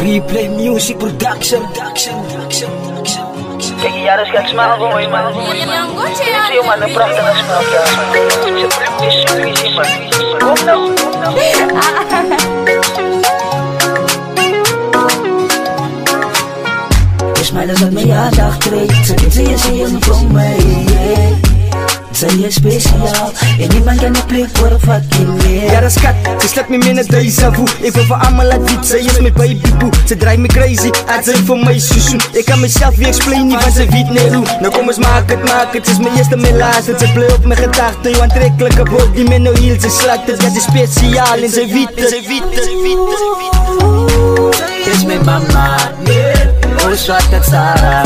Replay Music Production. Kijk, ja, dus kijk, smaak gewoon mooi, man. Zie je, man, een prachtige smaak, ja. Ze is zo easy, man. Kom nou. Je smile als het mijn aandacht trekt. Ze je van mij, zij is speciaal en niemand kan een plek voor een fucking meer. Ja, dat is kat, ze slaat me met een déjà vu. Ik wil voor allemaal laten weten, zij is mijn baby boo. Ze draait me crazy, uit zij voor mij seizoen. Ik kan mezelf weer explain, niet van ze weet niet hoe. Nou kom eens maak het, het is mijn eerste, mijn laatste. Ze blij op mijn gedachten, je aantrekkelijke bot die met nou heel ze slaat. Het is speciaal en ze weet is mijn mama, oh zwart het Sarah.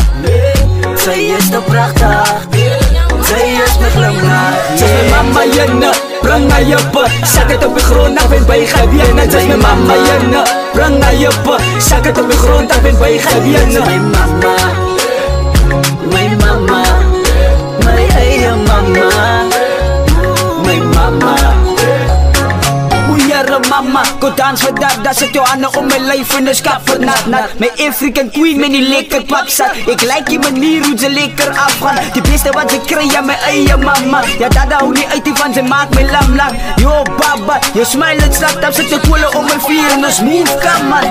Zij is toch prachtig, zij is mijn glimlach. Zij is mijn mama, jenne, breng naar je pa. Zak het op de grond, ik ben bij gewinnen. Zij is mijn mama, jenne, breng naar je pa. Zak het op de grond, ik ben bij gewinnen. Mijn mama, mijn mama, mijn eigen mama, mijn mama. Mama, go dance with dat zet jou aan om mijn lijf in de skap voor nat. Mijn African queen met die lekker pap zat. Ik lijk die manier hoe ze lekker afgaan. De beste wat ze krijgen, mijn eigen mama. Ja, dat hou niet uit die van ze maakt me lam lang. Yo baba, je smile het slaat op, zet de koelen om mijn vier en een smooth kan man.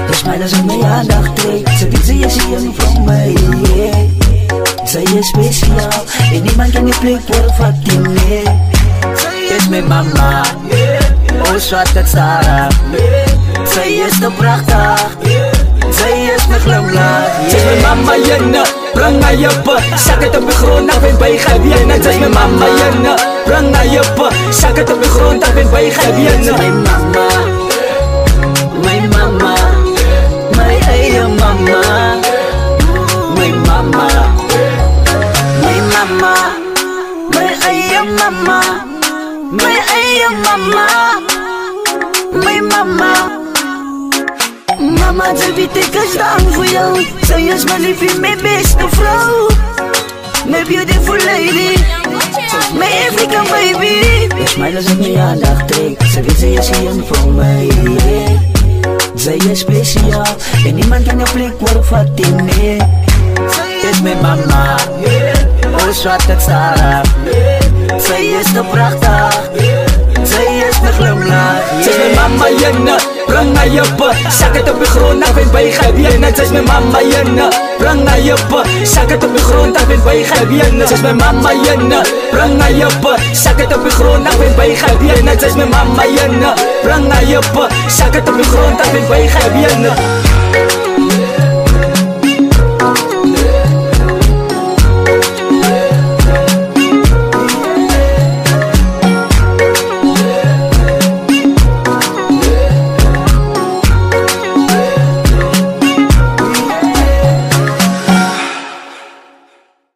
Je smile als het mijn aandacht trekt. Ze weet ze is hier van mij, zij is speciaal en niemand kan je plek voor een fucking meer. Is mijn mama, oh zwart het Sarah. Zij is toch prachtig, zij is mijn glimlach. Zij is mijn mama, jenne, breng naar je pa. Zak het op de grond, ik ben bij gewinnen. Zij is mijn mama, jenne, breng naar je pa. Zak het op de grond, ik ben bij gewinnen. Mijn mama, mijn mama, mijn eigen mama, mijn mama, mijn mama, mijn eigen mama. Mijn eigen mama, mijn mama. Mama, ze weet ik is dan voor jou. Zij is mijn liefje, mijn beste vrouw. Mijn beautiful lady, mijn African baby. Je smile als het mijn aandacht trekt. Ze weet ze is hier voor mij. Zij is speciaal en niemand kan je plek worden van die meer. Is mijn mama, oh zwart het Sarah. Zij is toch prachtig, zij is mijn glimlach. Zij is mijn mama, jenne, breng naar je pa. Zak het op de grond, ik ben bij gewinnen. Zij is mijn mama, jenne, breng naar je pa. Zak het op de grond, ik ben bij gewinnen. Zij is mijn mama, jenne, breng naar je pa. Zak het op de grond, ik ben bij gewinnen. Zij is mijn mama, jenne, breng naar je pa. Zak het op de grond, ik ben bij gewinnen.